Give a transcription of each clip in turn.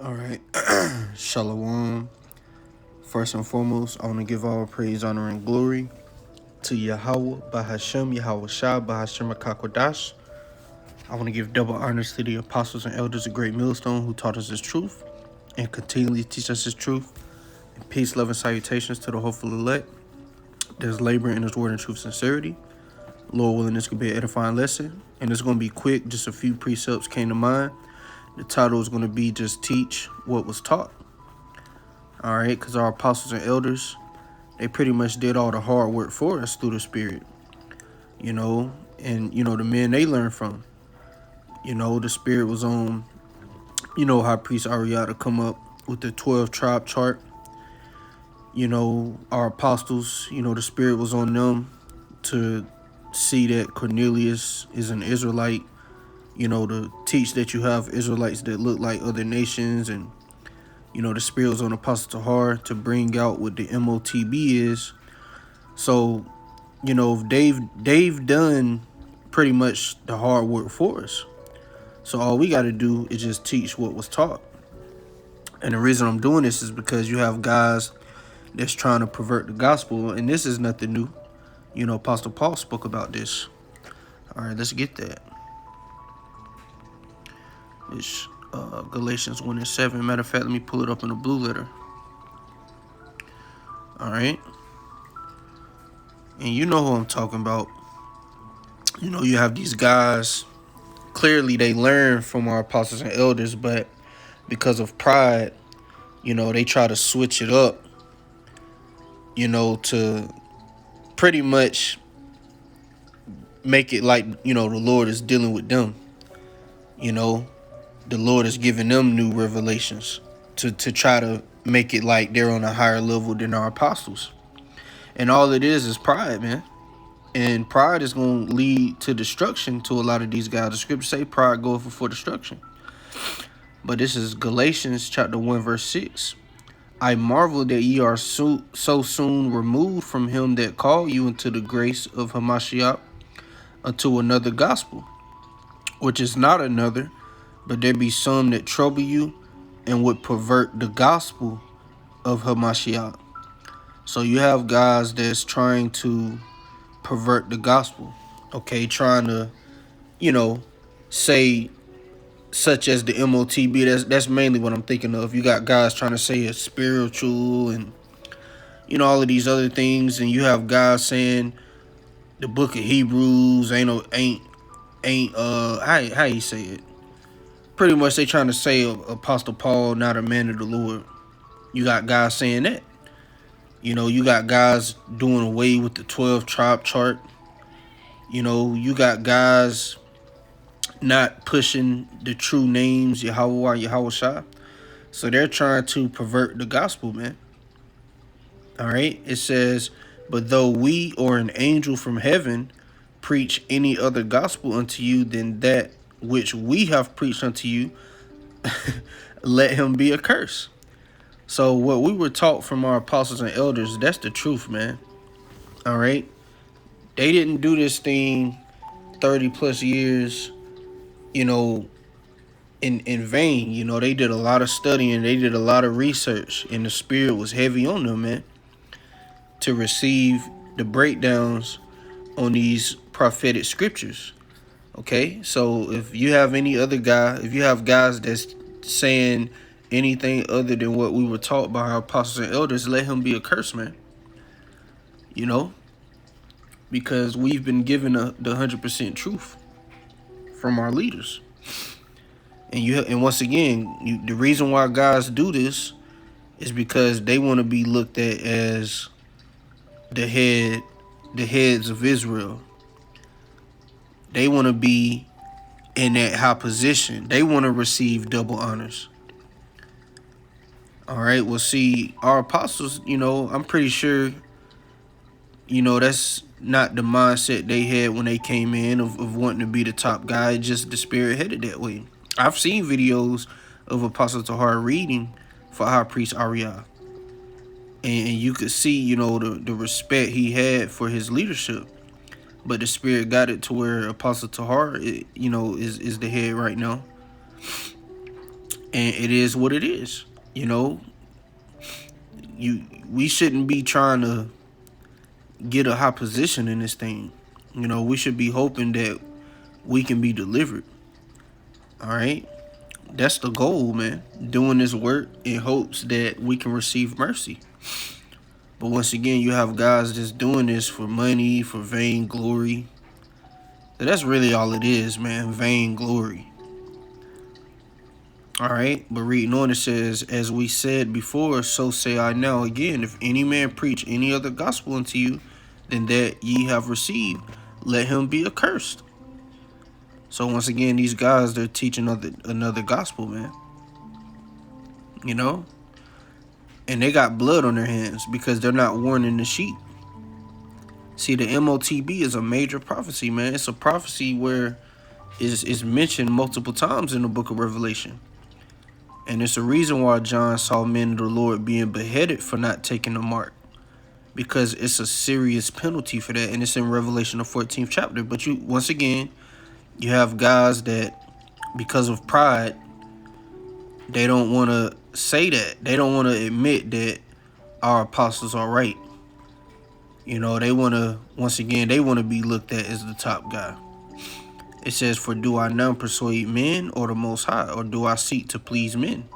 All right. Shalom. First and foremost, I want to give all praise, honor, and glory to Yahweh, Bahashem, Yahweh Shah, Bahashem Akakwadash. I want to give double honors to the apostles and elders of Great Millstone who taught us His truth and continually teach us His truth. And peace, love, and salutations to the hopeful elect. There's labor in His word and truth sincerity. Lord willing, this could be an edifying lesson. And it's going to be quick. Just a few precepts came to mind. The title is going to be just teach what was taught. All right, because our apostles and elders, they pretty much did all the hard work for us through the Spirit, and, the men they learned from, the Spirit was on, High Priest Ariah come up with the 12 tribe chart. Our apostles, the Spirit was on them to see that Cornelius is an Israelite, to teach that you have Israelites that look like other nations, and the Spirit was on Apostle Tahar to bring out what the MOTB is. So, they've done pretty much the hard work for us. So all we got to do is just teach what was taught. And the reason I'm doing this is because you have guys that's trying to pervert the gospel, and this is nothing new. Apostle Paul spoke about this. All right, let's get that. It's Galatians 1:7. Matter of fact, let me pull it up in the blue letter. All right. And you know who I'm talking about. You have these guys, clearly they learn from our apostles and elders, but because of pride, they try to switch it up, to pretty much make it like, the Lord is dealing with them. The Lord is giving them new revelations to try to make it like they're on a higher level than our apostles. And all it is pride, man. And pride is going to lead to destruction to a lot of these guys. The scriptures say pride goeth before destruction. But this is Galatians chapter 1, verse 6. I marvel that ye are so soon removed from him that called you into the grace of Hamashiach unto another gospel, which is not another, but there be some that trouble you and would pervert the gospel of Hamashiach. So you have guys that's trying to pervert the gospel, okay, trying to, say such as the MOTB. That's mainly what I'm thinking of. You got guys trying to say it's spiritual and, all of these other things, and you have guys saying the book of Hebrews ain't how you say it? Pretty much they trying to say Apostle Paul not a man of the Lord. You got guys saying that. You got guys doing away with the 12 tribe chart. You got guys not pushing the true names, Yahweh, Yahweh Shah. So they're trying to pervert the gospel, man. All right. It says, but though we or an angel from heaven preach any other gospel unto you than that which we have preached unto you, let him be accursed. So what we were taught from our apostles and elders, that's the truth, man. All right. They didn't do this thing 30 plus years, in vain. They did a lot of studying, they did a lot of research, and the Spirit was heavy on them, man, to receive the breakdowns on these prophetic scriptures. Okay, so if you have if you have guys that's saying anything other than what we were taught by our apostles and elders, let him be accursed, man. Because we've been given the 100% truth from our leaders. And once again, the reason why guys do this is because they want to be looked at as the heads of Israel. They want to be in that high position. They want to receive double honors. All right, well, see, our apostles, I'm pretty sure, that's not the mindset they had when they came in of wanting to be the top guy. Just the Spirit headed that way. I've seen videos of Apostle Tahar reading for High Priest Ariah. And you could see, the respect he had for his leadership. But the Spirit got it to where Apostle Tahar, is the head right now. And it is what it is. You know, we shouldn't be trying to get a high position in this thing. You know, we should be hoping that we can be delivered. All right. That's the goal, man. Doing this work in hopes that we can receive mercy. But once again, you have guys just doing this for money, for vain glory. So that's really all it is, man. Vain glory. All right. But reading on, it says, as we said before, so say I now again, if any man preach any other gospel unto you than that ye have received, let him be accursed. So once again, these guys, they're teaching another gospel, man. You know? And they got blood on their hands because they're not warning the sheep. See, the MOTB is a major prophecy, man. It's a prophecy where it's mentioned multiple times in the book of Revelation. And it's a reason why John saw men of the Lord being beheaded for not taking the mark. Because it's a serious penalty for that. And it's in Revelation, the 14th chapter. But once again, you have guys that, because of pride, they don't want to say that. They don't want to admit that our apostles are right. You know, they want to, once again, they want to be looked at as the top guy. It says, for do I now persuade men or the Most High, or do I seek to please men?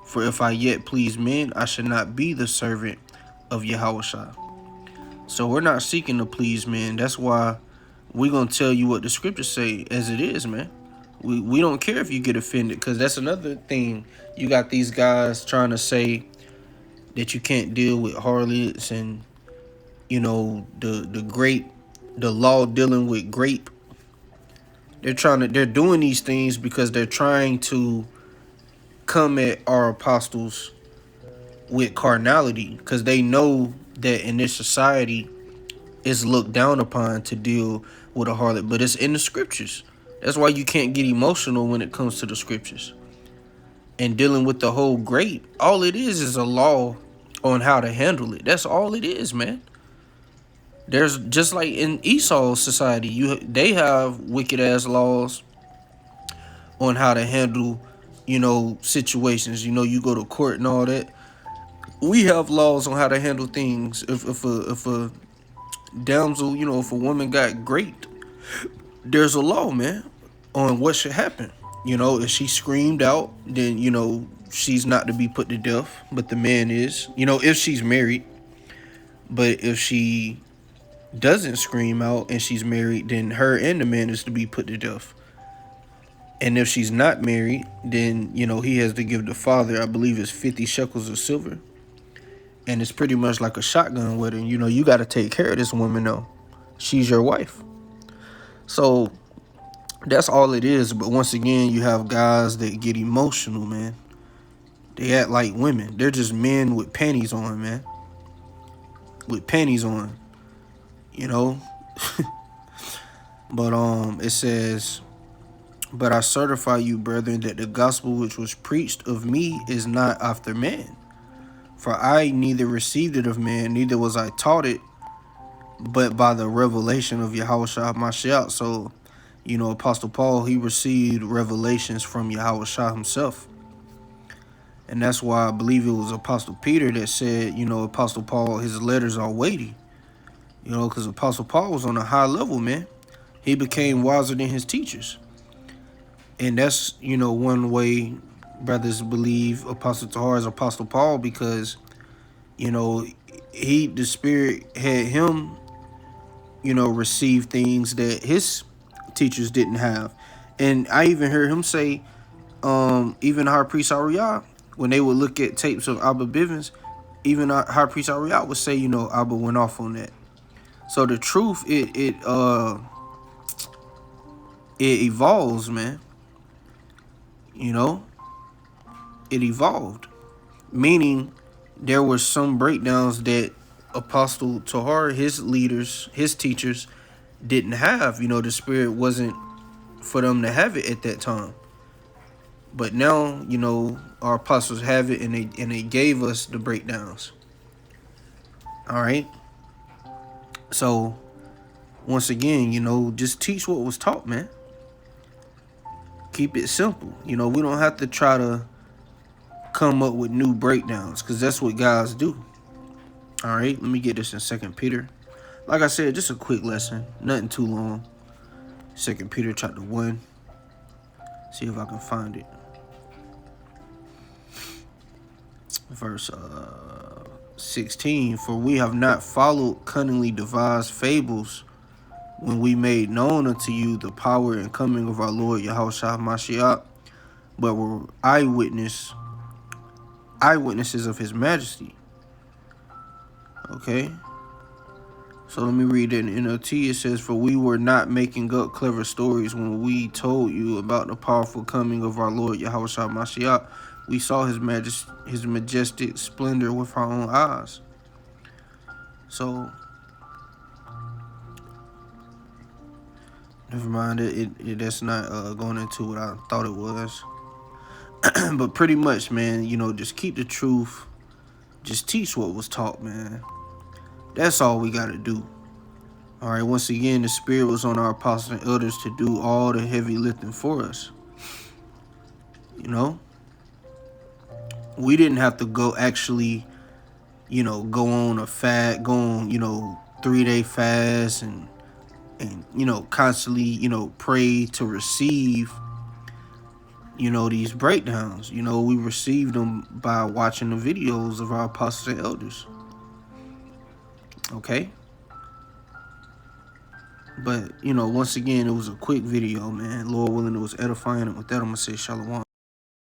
For if I yet please men, I should not be the servant of Yahushua. So we're not seeking to please men. That's why we're going to tell you what the scriptures say as it is, man. We don't care if you get offended, because that's another thing. You got these guys trying to say that you can't deal with harlots and, you know, the law dealing with grape. They're doing these things because they're trying to come at our apostles with carnality, because they know that in this society it's looked down upon to deal with a harlot, but it's in the scriptures. That's why you can't get emotional when it comes to the scriptures. And dealing with the whole grape, all it is a law on how to handle it. That's all it is, man. There's just like in Esau's society, they have wicked ass laws on how to handle, you know, situations. You know, you go to court and all that. We have laws on how to handle things. If a damsel, you know, if a woman got raped, there's a law, man, on what should happen. You know, if she screamed out, then, you know, she's not to be put to death, but the man is. You know, if she's married. But if she doesn't scream out and she's married, then her and the man is to be put to death. And if she's not married, then, you know, he has to give the father, I believe it's 50 shekels of silver. And it's pretty much like a shotgun wedding. You know, you got to take care of this woman, though. She's your wife. So that's all it is. But once again, you have guys that get emotional, man. They act like women. They're just men with panties on, man. With panties on. You know? But it says, but I certify you, brethren, that the gospel which was preached of me is not after man. For I neither received it of man, neither was I taught it, but by the revelation of Yahushua Mashiach. So, you know, Apostle Paul, he received revelations from Yahushua himself. And that's why I believe it was Apostle Peter that said, you know, Apostle Paul, his letters are weighty. You know, because Apostle Paul was on a high level, man. He became wiser than his teachers. And that's, you know, one way brothers believe Apostle Tahar is Apostle Paul, because, you know, the Spirit had him, you know, receive things that his teachers didn't have. And I even heard him say, even High Priest Ariah, when they would look at tapes of Abba Bivens, even High Priest Ariah would say, you know, Abba went off on that. So the truth, it evolves, man. You know, it evolved, meaning there were some breakdowns that Apostle Tahar, his leaders, his teachers, didn't have. You know, the Spirit wasn't for them to have it at that time. But now, you know, our apostles have it, and they gave us the breakdowns. All right. So once again, you know, just teach what was taught, man. Keep it simple. You know, we don't have to try to come up with new breakdowns, because that's what guys do. All right, let me get this in 2 Peter. Like I said, just a quick lesson, nothing too long. 2 Peter chapter 1. See if I can find it. Verse 16. For we have not followed cunningly devised fables when we made known unto you the power and coming of our Lord Yahushua Mashiach, but were eyewitnesses of his majesty. Okay. So let me read it in NLT. It says, for we were not making up clever stories when we told you about the powerful coming of our Lord Yahushua Mashiach. We saw his majestic splendor with our own eyes. So, never mind. That's not going into what I thought it was. But pretty much, man, just keep the truth. Just teach what was taught, man. That's all we got to do. All right, once again, the Spirit was on our apostles and elders to do all the heavy lifting for us. We didn't have to go actually, go on a fast, go on, 3-day fast and constantly, pray to receive, these breakdowns. We received them by watching the videos of our apostles and elders. Okay? But, once again, it was a quick video, man. Lord willing, it was edifying. And with that, I'm going to say shalom.